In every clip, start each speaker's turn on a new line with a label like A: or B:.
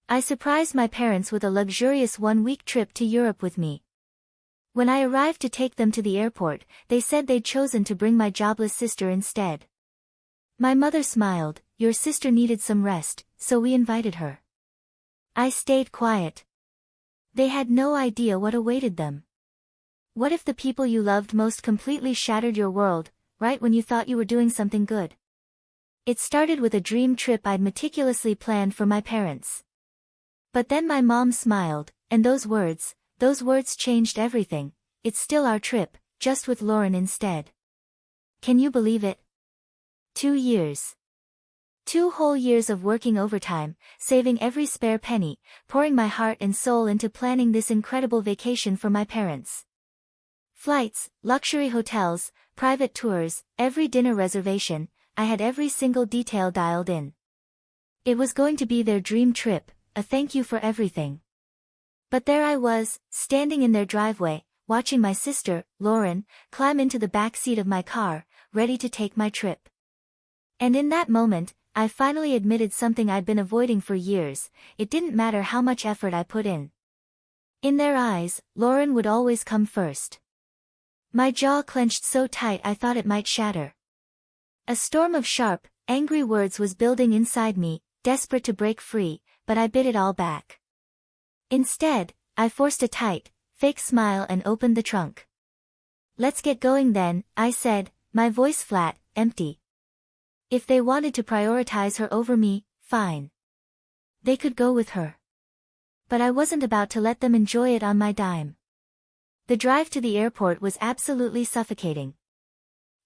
A: I surprised my parents with a luxurious one-week trip to Europe with me. When I arrived to take them to the airport, they said they'd chosen to bring my jobless sister instead. My mother smiled. Your sister needed some rest, so we invited her. I stayed quiet. They had no idea what awaited them. What if the people you loved most completely shattered your world, right when you thought you were doing something good? It started with a dream trip I'd meticulously planned for my parents. But then my mom smiled, and those words changed everything. It's still our trip, just with Lauren instead. Can you believe it? 2 years. 2 whole years of working overtime, saving every spare penny, pouring my heart and soul into planning this incredible vacation for my parents. Flights, luxury hotels, private tours, every dinner reservation, I had every single detail dialed in. It was going to be their dream trip, a thank you for everything. But there I was, standing in their driveway, watching my sister, Lauren, climb into the back seat of my car, ready to take my trip. And in that moment, I finally admitted something I'd been avoiding for years. It didn't matter how much effort I put in. In their eyes, Lauren would always come first. My jaw clenched so tight I thought it might shatter. A storm of sharp, angry words was building inside me, desperate to break free, but I bit it all back. Instead, I forced a tight, fake smile and opened the trunk. Let's get going then, I said, my voice flat, empty. If they wanted to prioritize her over me, fine. They could go with her. But I wasn't about to let them enjoy it on my dime. The drive to the airport was absolutely suffocating.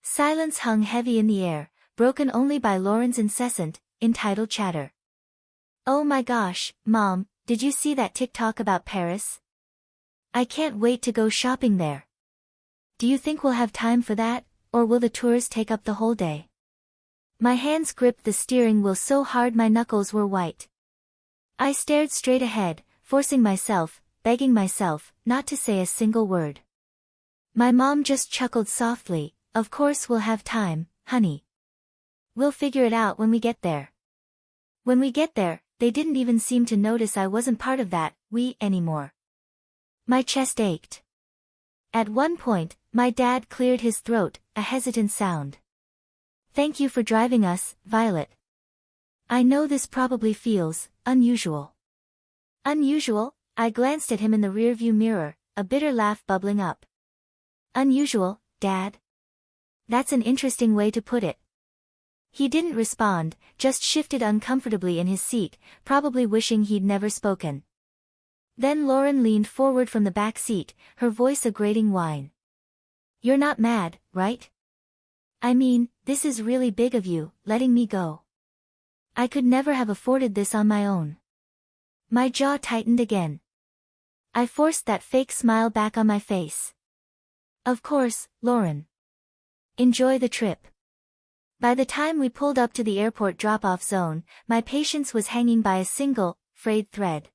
A: Silence hung heavy in the air, broken only by Lauren's incessant, entitled chatter. Oh my gosh, Mom, did you see that TikTok about Paris? I can't wait to go shopping there. Do you think we'll have time for that, or will the tours take up the whole day? My hands gripped the steering wheel so hard my knuckles were white. I stared straight ahead, forcing myself, begging myself, not to say a single word. My mom just chuckled softly. Of course we'll have time, honey. We'll figure it out when we get there. When we get there, they didn't even seem to notice I wasn't part of that we anymore. My chest ached. At one point, my dad cleared his throat, a hesitant sound. Thank you for driving us, Violet. I know this probably feels unusual. Unusual? I glanced at him in the rearview mirror, a bitter laugh bubbling up. Unusual, Dad? That's an interesting way to put it. He didn't respond, just shifted uncomfortably in his seat, probably wishing he'd never spoken. Then Lauren leaned forward from the back seat, her voice a grating whine. You're not mad, right? I mean, this is really big of you, letting me go. I could never have afforded this on my own. My jaw tightened again. I forced that fake smile back on my face. Of course, Lauren. Enjoy the trip. By the time we pulled up to the airport drop-off zone, my patience was hanging by a single, frayed thread.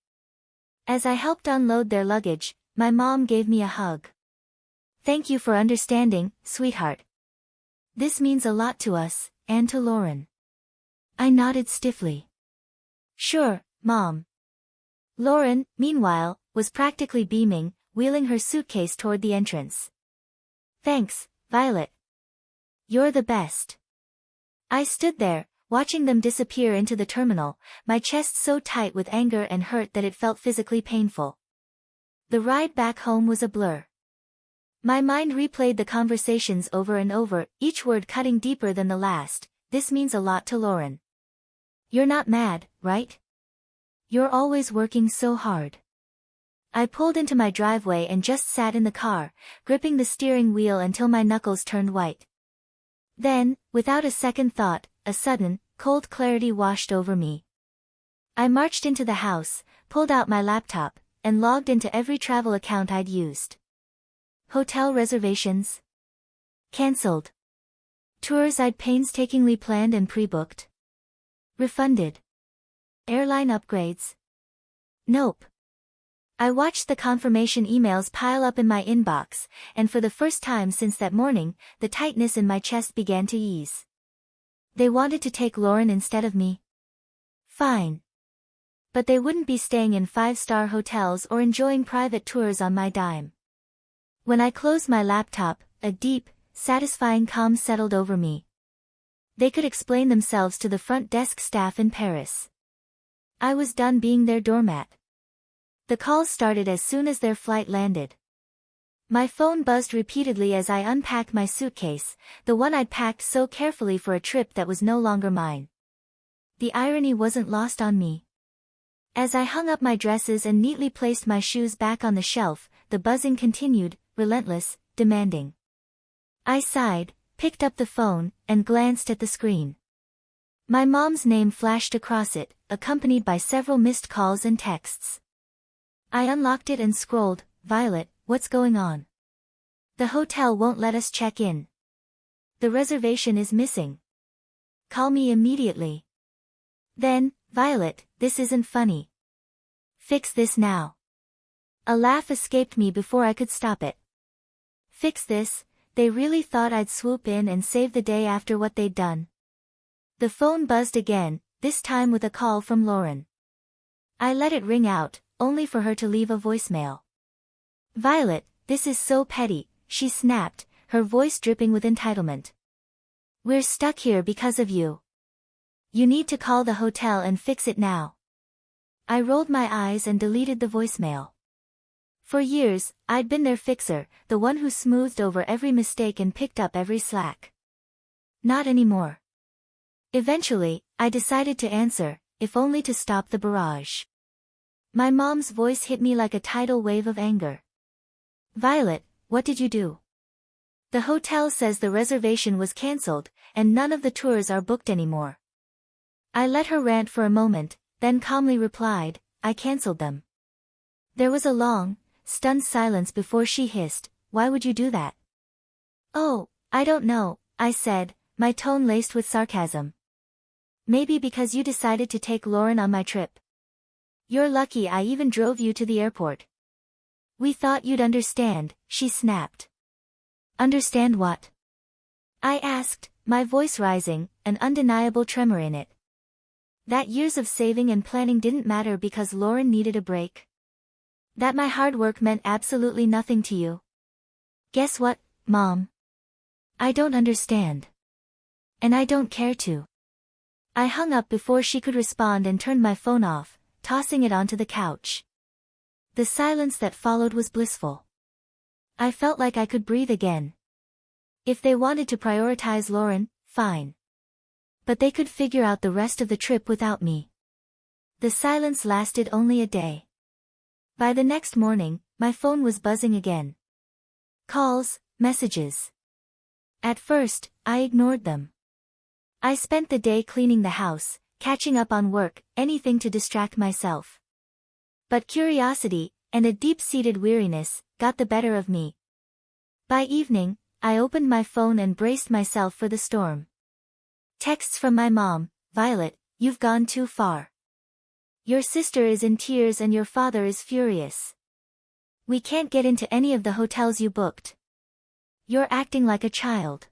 A: As I helped unload their luggage, my mom gave me a hug. Thank you for understanding, sweetheart. This means a lot to us, and to Lauren. I nodded stiffly. Sure, Mom. Lauren, meanwhile, was practically beaming, wheeling her suitcase toward the entrance. Thanks, Violet. You're the best. I stood there, watching them disappear into the terminal, my chest so tight with anger and hurt that it felt physically painful. The ride back home was a blur. My mind replayed the conversations over and over, each word cutting deeper than the last. This means a lot to Lauren. You're not mad, right? You're always working so hard. I pulled into my driveway and just sat in the car, gripping the steering wheel until my knuckles turned white. Then, without a second thought, a sudden, cold clarity washed over me. I marched into the house, pulled out my laptop, and logged into every travel account I'd used. Hotel reservations? Cancelled. Tours I'd painstakingly planned and pre-booked? Refunded. Airline upgrades? Nope. I watched the confirmation emails pile up in my inbox, and for the first time since that morning, the tightness in my chest began to ease. They wanted to take Lauren instead of me? Fine. But they wouldn't be staying in 5-star hotels or enjoying private tours on my dime. When I closed my laptop, a deep, satisfying calm settled over me. They could explain themselves to the front desk staff in Paris. I was done being their doormat. The calls started as soon as their flight landed. My phone buzzed repeatedly as I unpacked my suitcase, the one I'd packed so carefully for a trip that was no longer mine. The irony wasn't lost on me. As I hung up my dresses and neatly placed my shoes back on the shelf, the buzzing continued, relentless, demanding. I sighed, picked up the phone, and glanced at the screen. My mom's name flashed across it, accompanied by several missed calls and texts. I unlocked it and scrolled. Violet, what's going on? The hotel won't let us check in. The reservation is missing. Call me immediately. Then, Violet, this isn't funny. Fix this now. A laugh escaped me before I could stop it. Fix this? They really thought I'd swoop in and save the day after what they'd done. The phone buzzed again, this time with a call from Lauren. I let it ring out, only for her to leave a voicemail. Violet, this is so petty, she snapped, her voice dripping with entitlement. We're stuck here because of you. You need to call the hotel and fix it now. I rolled my eyes and deleted the voicemail. For years, I'd been their fixer, the one who smoothed over every mistake and picked up every slack. Not anymore. Eventually, I decided to answer, if only to stop the barrage. My mom's voice hit me like a tidal wave of anger. Violet, what did you do? The hotel says the reservation was cancelled, and none of the tours are booked anymore. I let her rant for a moment, then calmly replied, I cancelled them. There was a long, stunned silence before she hissed, why would you do that? Oh, I don't know, I said, my tone laced with sarcasm. Maybe because you decided to take Lauren on my trip. You're lucky I even drove you to the airport. We thought you'd understand, she snapped. Understand what? I asked, my voice rising, an undeniable tremor in it. That years of saving and planning didn't matter because Lauren needed a break? That my hard work meant absolutely nothing to you? Guess what, Mom? I don't understand. And I don't care to. I hung up before she could respond and turned my phone off, tossing it onto the couch. The silence that followed was blissful. I felt like I could breathe again. If they wanted to prioritize Lauren, fine. But they could figure out the rest of the trip without me. The silence lasted only a day. By the next morning, my phone was buzzing again. Calls, messages. At first, I ignored them. I spent the day cleaning the house, catching up on work, anything to distract myself. But curiosity, and a deep-seated weariness, got the better of me. By evening, I opened my phone and braced myself for the storm. Texts from my mom, Violet, you've gone too far. Your sister is in tears and your father is furious. We can't get into any of the hotels you booked. You're acting like a child.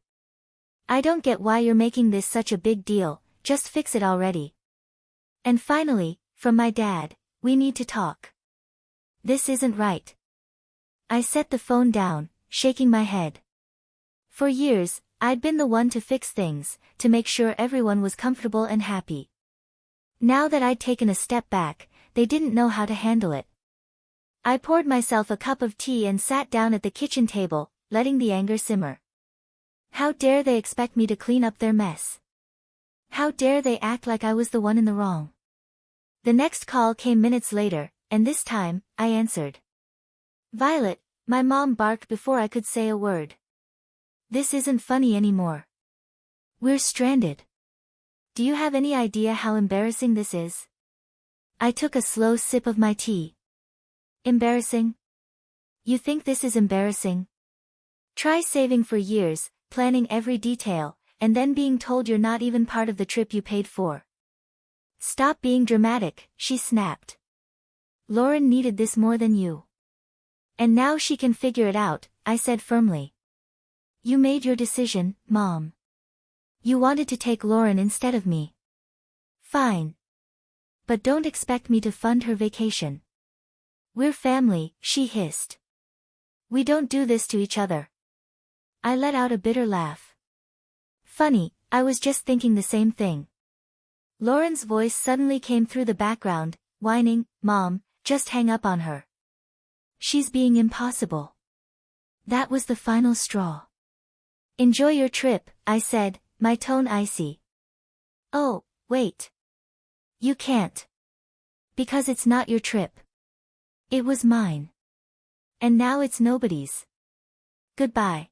A: I don't get why you're making this such a big deal, just fix it already. And finally, from my dad, we need to talk. This isn't right. I set the phone down, shaking my head. For years, I'd been the one to fix things, to make sure everyone was comfortable and happy. Now that I'd taken a step back, they didn't know how to handle it. I poured myself a cup of tea and sat down at the kitchen table, letting the anger simmer. How dare they expect me to clean up their mess? How dare they act like I was the one in the wrong? The next call came minutes later, and this time, I answered. Violet, my mom barked before I could say a word. This isn't funny anymore. We're stranded. Do you have any idea how embarrassing this is? I took a slow sip of my tea. Embarrassing? You think this is embarrassing? Try saving for years, planning every detail, and then being told you're not even part of the trip you paid for. Stop being dramatic, she snapped. Lauren needed this more than you. And now she can figure it out, I said firmly. You made your decision, Mom. You wanted to take Lauren instead of me. Fine. But don't expect me to fund her vacation. We're family, she hissed. We don't do this to each other. I let out a bitter laugh. Funny, I was just thinking the same thing. Lauren's voice suddenly came through the background, whining, Mom, just hang up on her. She's being impossible. That was the final straw. Enjoy your trip, I said, my tone icy. Oh, wait. You can't. Because it's not your trip. It was mine. And now it's nobody's. Goodbye.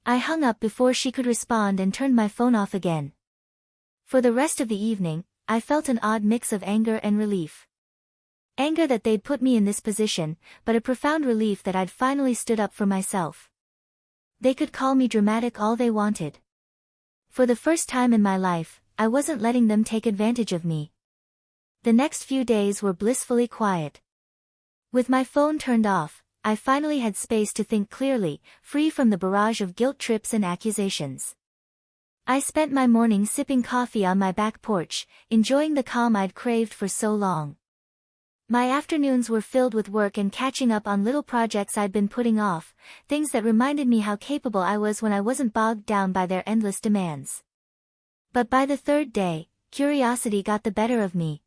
A: I hung up before she could respond and turned my phone off again. For the rest of the evening, I felt an odd mix of anger and relief. Anger that they'd put me in this position, but a profound relief that I'd finally stood up for myself. They could call me dramatic all they wanted. For the first time in my life, I wasn't letting them take advantage of me. The next few days were blissfully quiet. With my phone turned off, I finally had space to think clearly, free from the barrage of guilt trips and accusations. I spent my mornings sipping coffee on my back porch, enjoying the calm I'd craved for so long. My afternoons were filled with work and catching up on little projects I'd been putting off, things that reminded me how capable I was when I wasn't bogged down by their endless demands. But by the third day, curiosity got the better of me.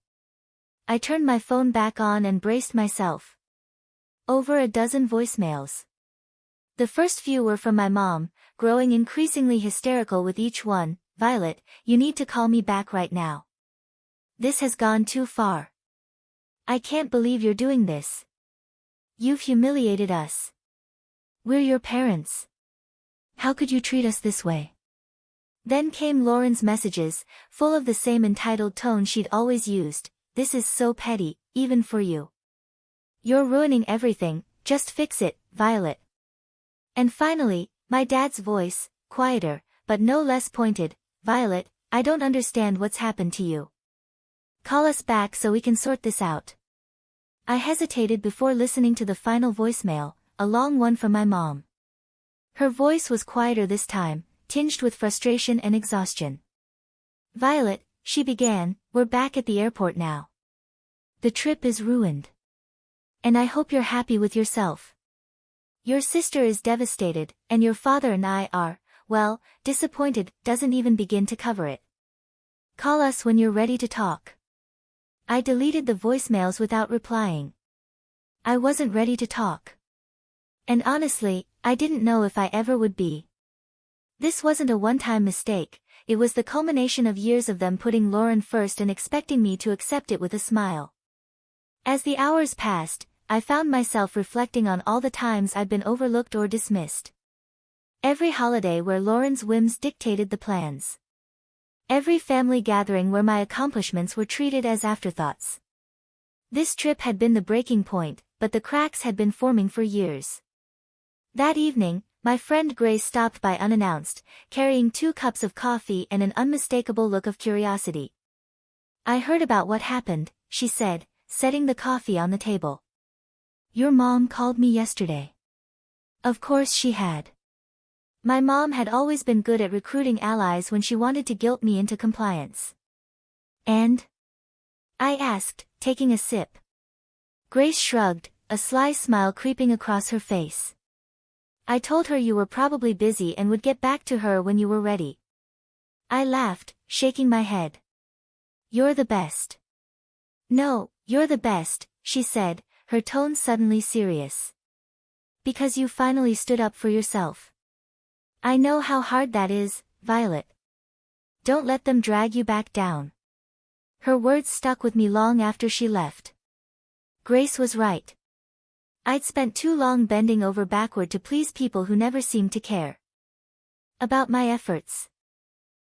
A: I turned my phone back on and braced myself. Over a dozen voicemails. The first few were from my mom, growing increasingly hysterical with each one. Violet, you need to call me back right now. This has gone too far. I can't believe you're doing this. You've humiliated us. We're your parents. How could you treat us this way? Then came Lauren's messages, full of the same entitled tone she'd always used. This is so petty, even for you. You're ruining everything, just fix it, Violet. And finally, my dad's voice, quieter, but no less pointed. Violet, I don't understand what's happened to you. Call us back so we can sort this out. I hesitated before listening to the final voicemail, a long one from my mom. Her voice was quieter this time, tinged with frustration and exhaustion. Violet, she began, we're back at the airport now. The trip is ruined. And I hope you're happy with yourself. Your sister is devastated, and your father and I are, well, disappointed, doesn't even begin to cover it. Call us when you're ready to talk. I deleted the voicemails without replying. I wasn't ready to talk. And honestly, I didn't know if I ever would be. This wasn't a one-time mistake, it was the culmination of years of them putting Lauren first and expecting me to accept it with a smile. As the hours passed, I found myself reflecting on all the times I'd been overlooked or dismissed. Every holiday where Lauren's whims dictated the plans. Every family gathering where my accomplishments were treated as afterthoughts. This trip had been the breaking point, but the cracks had been forming for years. That evening, my friend Grace stopped by unannounced, carrying 2 cups of coffee and an unmistakable look of curiosity. I heard about what happened, she said, setting the coffee on the table. Your mom called me yesterday. Of course she had. My mom had always been good at recruiting allies when she wanted to guilt me into compliance. And? I asked, taking a sip. Grace shrugged, a sly smile creeping across her face. I told her you were probably busy and would get back to her when you were ready. I laughed, shaking my head. You're the best. No, you're the best, she said, her tone suddenly serious. Because you finally stood up for yourself. I know how hard that is, Violet. Don't let them drag you back down. Her words stuck with me long after she left. Grace was right. I'd spent too long bending over backward to please people who never seemed to care about my efforts.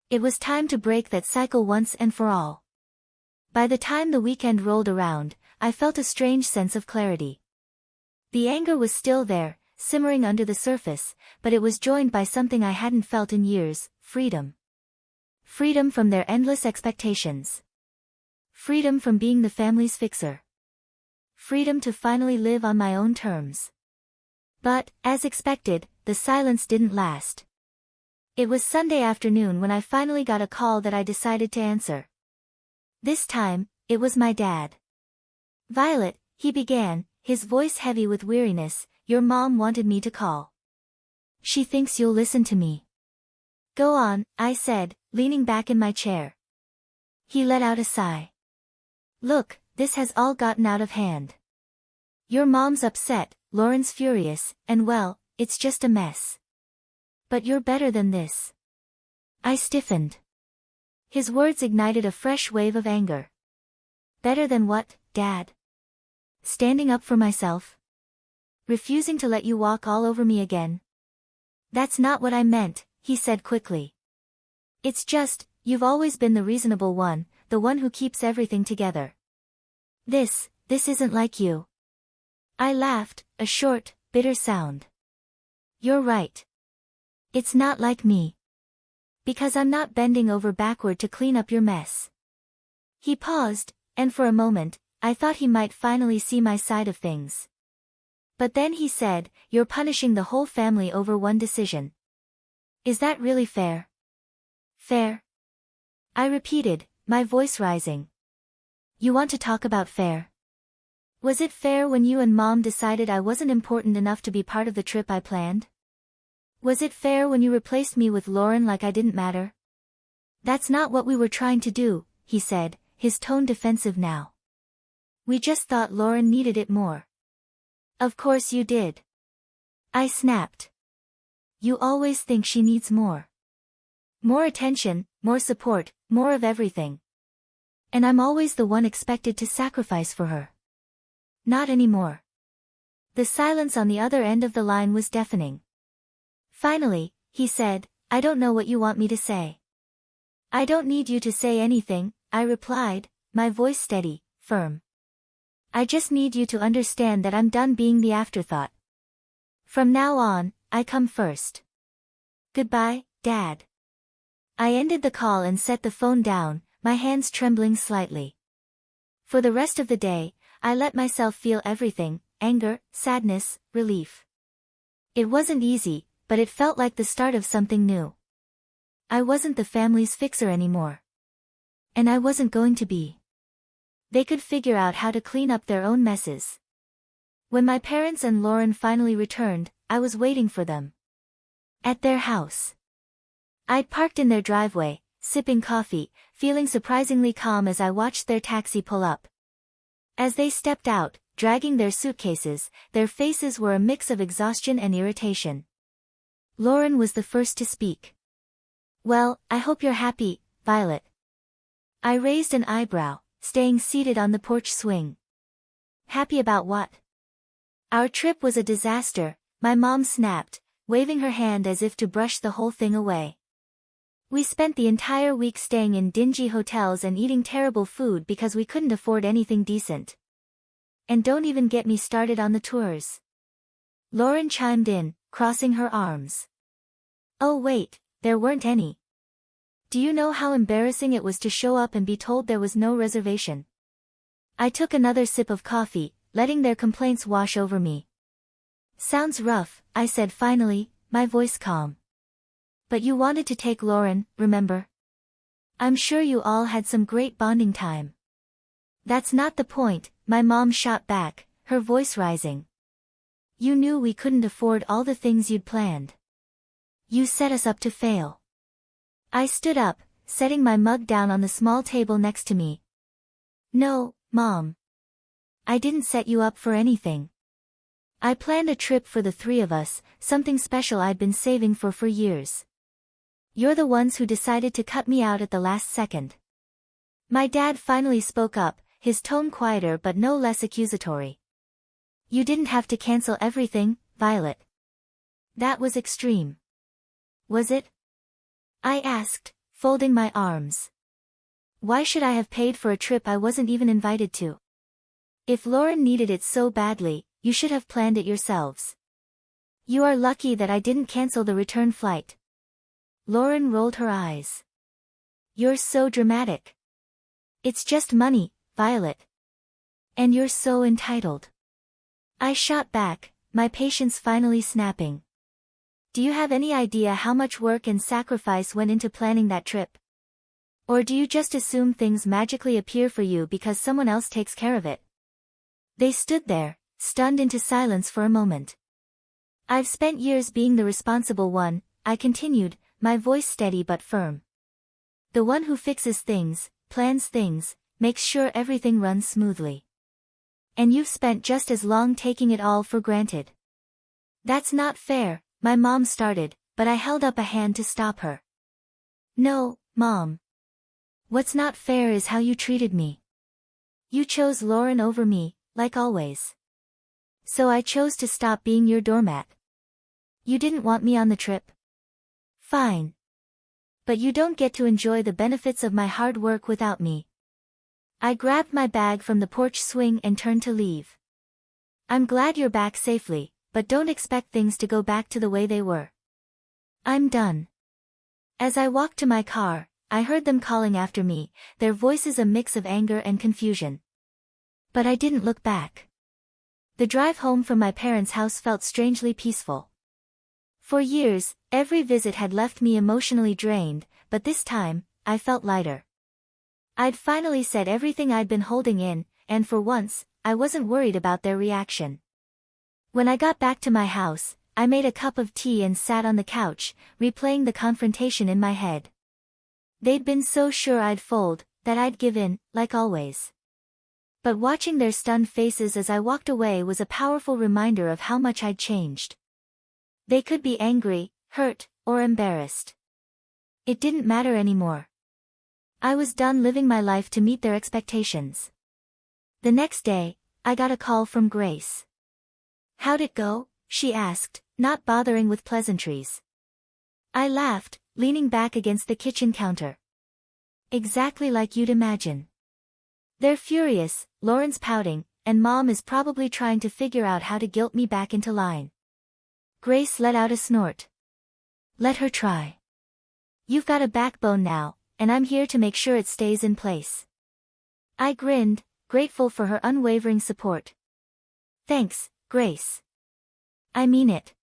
A: It was time to break that cycle once and for all. By the time the weekend rolled around, I felt a strange sense of clarity. The anger was still there, simmering under the surface, but it was joined by something I hadn't felt in years, freedom. Freedom from their endless expectations. Freedom from being the family's fixer. Freedom to finally live on my own terms. But, as expected, the silence didn't last. It was Sunday afternoon when I finally got a call that I decided to answer. This time, it was my dad. Violet, he began, his voice heavy with weariness, your mom wanted me to call. She thinks you'll listen to me. Go on, I said, leaning back in my chair. He let out a sigh. Look, this has all gotten out of hand. Your mom's upset, Lauren's furious, and well, it's just a mess. But you're better than this. I stiffened. His words ignited a fresh wave of anger. Better than what, Dad? Standing up for myself? Refusing to let you walk all over me again? That's not what I meant, he said quickly. It's just, you've always been the reasonable one, the one who keeps everything together. This isn't like you. I laughed, a short, bitter sound. You're right. It's not like me. Because I'm not bending over backward to clean up your mess. He paused, and for a moment, I thought he might finally see my side of things. But then he said, you're punishing the whole family over one decision. Is that really fair? Fair? I repeated, my voice rising. You want to talk about fair? Was it fair when you and Mom decided I wasn't important enough to be part of the trip I planned? Was it fair when you replaced me with Lauren like I didn't matter? That's not what we were trying to do, he said, his tone defensive now. We just thought Lauren needed it more. Of course you did. I snapped. You always think she needs more. More attention, more support, more of everything. And I'm always the one expected to sacrifice for her. Not anymore. The silence on the other end of the line was deafening. Finally, he said, I don't know what you want me to say. I don't need you to say anything, I replied, my voice steady, firm. I just need you to understand that I'm done being the afterthought. From now on, I come first. Goodbye, Dad. I ended the call and set the phone down, my hands trembling slightly. For the rest of the day, I let myself feel everything, anger, sadness, relief. It wasn't easy, but it felt like the start of something new. I wasn't the family's fixer anymore. And I wasn't going to be. They could figure out how to clean up their own messes. When my parents and Lauren finally returned, I was waiting for them. At their house. I'd parked in their driveway, sipping coffee, feeling surprisingly calm as I watched their taxi pull up. As they stepped out, dragging their suitcases, their faces were a mix of exhaustion and irritation. Lauren was the first to speak. Well, I hope you're happy, Violet. I raised an eyebrow, staying seated on the porch swing. Happy about what? Our trip was a disaster, my mom snapped, waving her hand as if to brush the whole thing away. We spent the entire week staying in dingy hotels and eating terrible food because we couldn't afford anything decent. And don't even get me started on the tours. Lauren chimed in, crossing her arms. Oh wait, there weren't any. Do you know how embarrassing it was to show up and be told there was no reservation? I took another sip of coffee, letting their complaints wash over me. Sounds rough, I said finally, my voice calm. But you wanted to take Lauren, remember? I'm sure you all had some great bonding time. That's not the point, my mom shot back, her voice rising. You knew we couldn't afford all the things you'd planned. You set us up to fail. I stood up, setting my mug down on the small table next to me. No, Mom. I didn't set you up for anything. I planned a trip for the three of us, something special I'd been saving for years. You're the ones who decided to cut me out at the last second. My dad finally spoke up, his tone quieter but no less accusatory. You didn't have to cancel everything, Violet. That was extreme. Was it? I asked, folding my arms. Why should I have paid for a trip I wasn't even invited to? If Lauren needed it so badly, you should have planned it yourselves. You are lucky that I didn't cancel the return flight. Lauren rolled her eyes. You're so dramatic. It's just money, Violet. And you're so entitled. I shot back, my patience finally snapping. Do you have any idea how much work and sacrifice went into planning that trip? Or do you just assume things magically appear for you because someone else takes care of it? They stood there, stunned into silence for a moment. I've spent years being the responsible one, I continued, my voice steady but firm. The one who fixes things, plans things, makes sure everything runs smoothly. And you've spent just as long taking it all for granted. That's not fair, my mom started, but I held up a hand to stop her. No, Mom. What's not fair is how you treated me. You chose Lauren over me, like always. So I chose to stop being your doormat. You didn't want me on the trip? Fine. But you don't get to enjoy the benefits of my hard work without me. I grabbed my bag from the porch swing and turned to leave. I'm glad you're back safely, but don't expect things to go back to the way they were. I'm done. As I walked to my car, I heard them calling after me, their voices a mix of anger and confusion. But I didn't look back. The drive home from my parents' house felt strangely peaceful. For years, every visit had left me emotionally drained, but this time, I felt lighter. I'd finally said everything I'd been holding in, and for once, I wasn't worried about their reaction. When I got back to my house, I made a cup of tea and sat on the couch, replaying the confrontation in my head. They'd been so sure I'd fold, that I'd give in, like always. But watching their stunned faces as I walked away was a powerful reminder of how much I'd changed. They could be angry, hurt, or embarrassed. It didn't matter anymore. I was done living my life to meet their expectations. The next day, I got a call from Grace. How'd it go? She asked, not bothering with pleasantries. I laughed, leaning back against the kitchen counter. Exactly like you'd imagine. They're furious, Lauren's pouting, and Mom is probably trying to figure out how to guilt me back into line. Grace let out a snort. Let her try. You've got a backbone now, and I'm here to make sure it stays in place. I grinned, grateful for her unwavering support. Thanks, Grace. I mean it.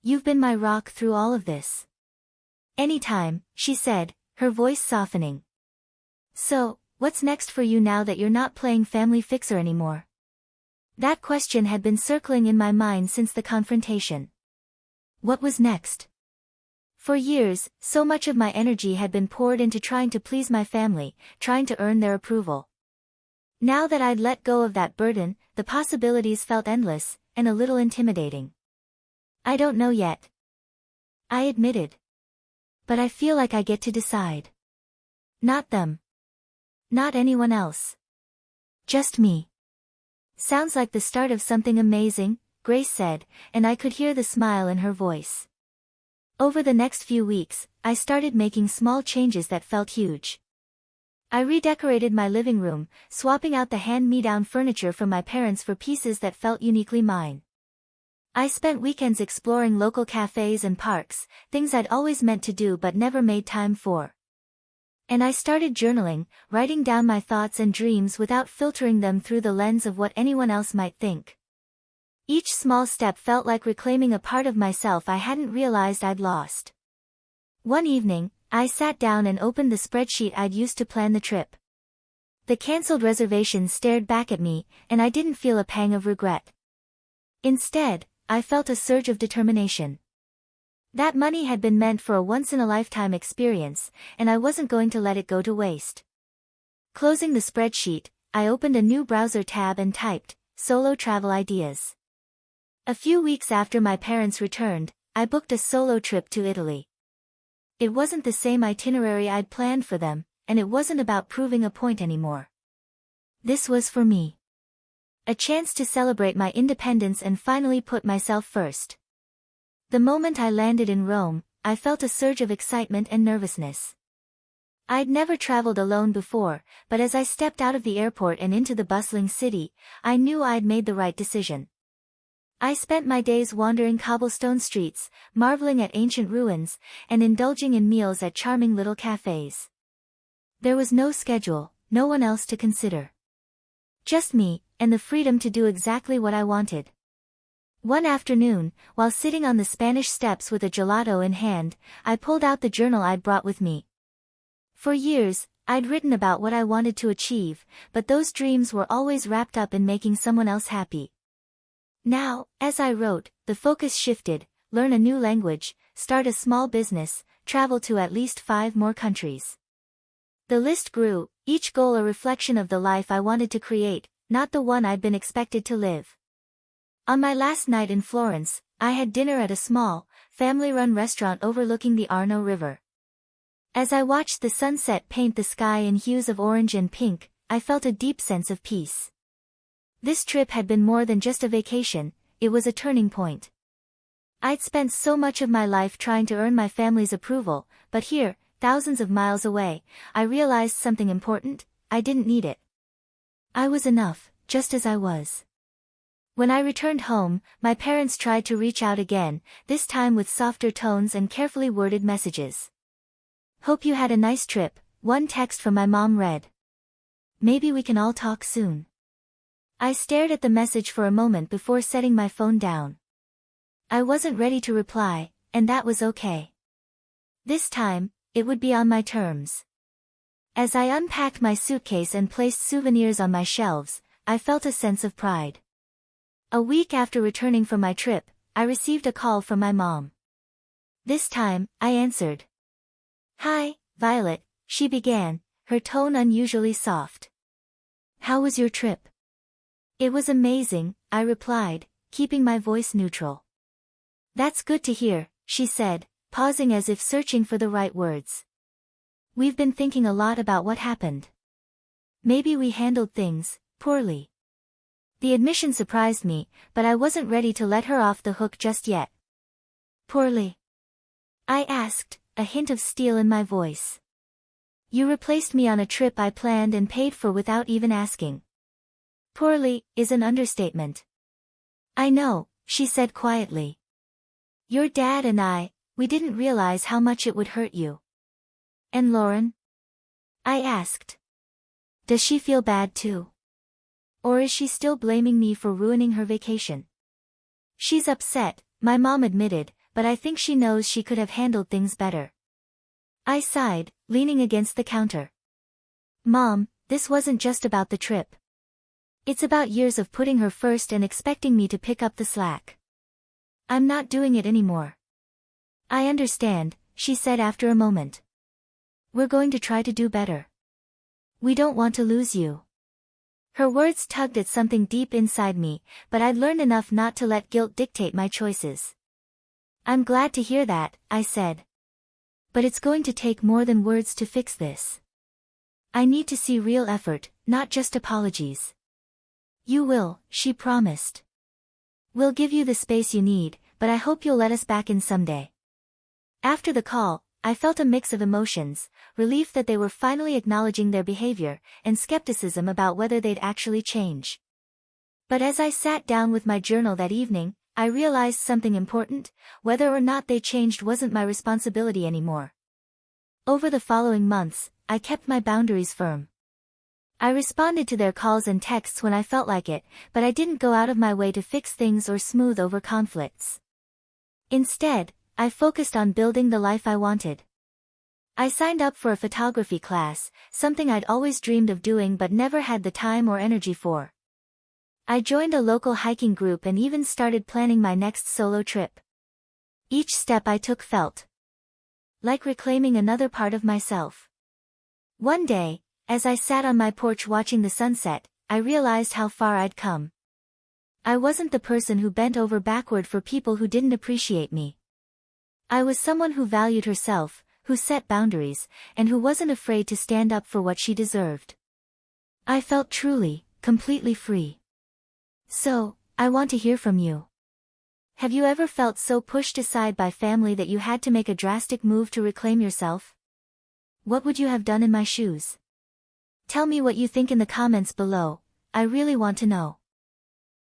A: You've been my rock through all of this. Anytime, she said, her voice softening. So, what's next for you now that you're not playing family fixer anymore? That question had been circling in my mind since the confrontation. What was next? For years, so much of my energy had been poured into trying to please my family, trying to earn their approval. Now that I'd let go of that burden, the possibilities felt endless, and a little intimidating. I don't know yet. I admitted. But I feel like I get to decide. Not them. Not anyone else. Just me. Sounds like the start of something amazing, Grace said, and I could hear the smile in her voice. Over the next few weeks, I started making small changes that felt huge. I redecorated my living room, swapping out the hand-me-down furniture from my parents for pieces that felt uniquely mine. I spent weekends exploring local cafes and parks, things I'd always meant to do but never made time for. And I started journaling, writing down my thoughts and dreams without filtering them through the lens of what anyone else might think. Each small step felt like reclaiming a part of myself I hadn't realized I'd lost. One evening, I sat down and opened the spreadsheet I'd used to plan the trip. The cancelled reservations stared back at me, and I didn't feel a pang of regret. Instead, I felt a surge of determination. That money had been meant for a once-in-a-lifetime experience, and I wasn't going to let it go to waste. Closing the spreadsheet, I opened a new browser tab and typed, solo travel ideas. A few weeks after my parents returned, I booked a solo trip to Italy. It wasn't the same itinerary I'd planned for them, and it wasn't about proving a point anymore. This was for me. A chance to celebrate my independence and finally put myself first. The moment I landed in Rome, I felt a surge of excitement and nervousness. I'd never traveled alone before, but as I stepped out of the airport and into the bustling city, I knew I'd made the right decision. I spent my days wandering cobblestone streets, marveling at ancient ruins, and indulging in meals at charming little cafes. There was no schedule, no one else to consider. Just me, and the freedom to do exactly what I wanted. One afternoon, while sitting on the Spanish steps with a gelato in hand, I pulled out the journal I'd brought with me. For years, I'd written about what I wanted to achieve, but those dreams were always wrapped up in making someone else happy. Now, as I wrote, the focus shifted: learn a new language, start a small business, travel to at least 5 more countries. The list grew, each goal a reflection of the life I wanted to create, not the one I'd been expected to live. On my last night in Florence, I had dinner at a small, family-run restaurant overlooking the Arno River. As I watched the sunset paint the sky in hues of orange and pink, I felt a deep sense of peace. This trip had been more than just a vacation, it was a turning point. I'd spent so much of my life trying to earn my family's approval, but here, thousands of miles away, I realized something important: I didn't need it. I was enough, just as I was. When I returned home, my parents tried to reach out again, this time with softer tones and carefully worded messages. "Hope you had a nice trip," one text from my mom read. "Maybe we can all talk soon." I stared at the message for a moment before setting my phone down. I wasn't ready to reply, and that was okay. This time, it would be on my terms. As I unpacked my suitcase and placed souvenirs on my shelves, I felt a sense of pride. A week after returning from my trip, I received a call from my mom. This time, I answered. "Hi, Violet," she began, her tone unusually soft. "How was your trip?" "It was amazing," I replied, keeping my voice neutral. "That's good to hear," she said, pausing as if searching for the right words. "We've been thinking a lot about what happened. Maybe we handled things poorly." The admission surprised me, but I wasn't ready to let her off the hook just yet. "Poorly?" I asked, a hint of steel in my voice. "You replaced me on a trip I planned and paid for without even asking." "Poorly" is an understatement. "I know," she said quietly. "Your dad and we didn't realize how much it would hurt you." "And Lauren?" I asked. "Does she feel bad too? Or is she still blaming me for ruining her vacation?" "She's upset," my mom admitted, "but I think she knows she could have handled things better." I sighed, leaning against the counter. "Mom, this wasn't just about the trip. It's about years of putting her first and expecting me to pick up the slack. I'm not doing it anymore." "I understand," she said after a moment. "We're going to try to do better. We don't want to lose you." Her words tugged at something deep inside me, but I'd learned enough not to let guilt dictate my choices. "I'm glad to hear that," I said. "But it's going to take more than words to fix this. I need to see real effort, not just apologies." "You will," she promised. "We'll give you the space you need, but I hope you'll let us back in someday." After the call, I felt a mix of emotions: relief that they were finally acknowledging their behavior, and skepticism about whether they'd actually change. But as I sat down with my journal that evening, I realized something important: whether or not they changed wasn't my responsibility anymore. Over the following months, I kept my boundaries firm. I responded to their calls and texts when I felt like it, but I didn't go out of my way to fix things or smooth over conflicts. Instead, I focused on building the life I wanted. I signed up for a photography class, something I'd always dreamed of doing but never had the time or energy for. I joined a local hiking group and even started planning my next solo trip. Each step I took felt like reclaiming another part of myself. One day, as I sat on my porch watching the sunset, I realized how far I'd come. I wasn't the person who bent over backward for people who didn't appreciate me. I was someone who valued herself, who set boundaries, and who wasn't afraid to stand up for what she deserved. I felt truly, completely free. So, I want to hear from you. Have you ever felt so pushed aside by family that you had to make a drastic move to reclaim yourself? What would you have done in my shoes? Tell me what you think in the comments below. I really want to know.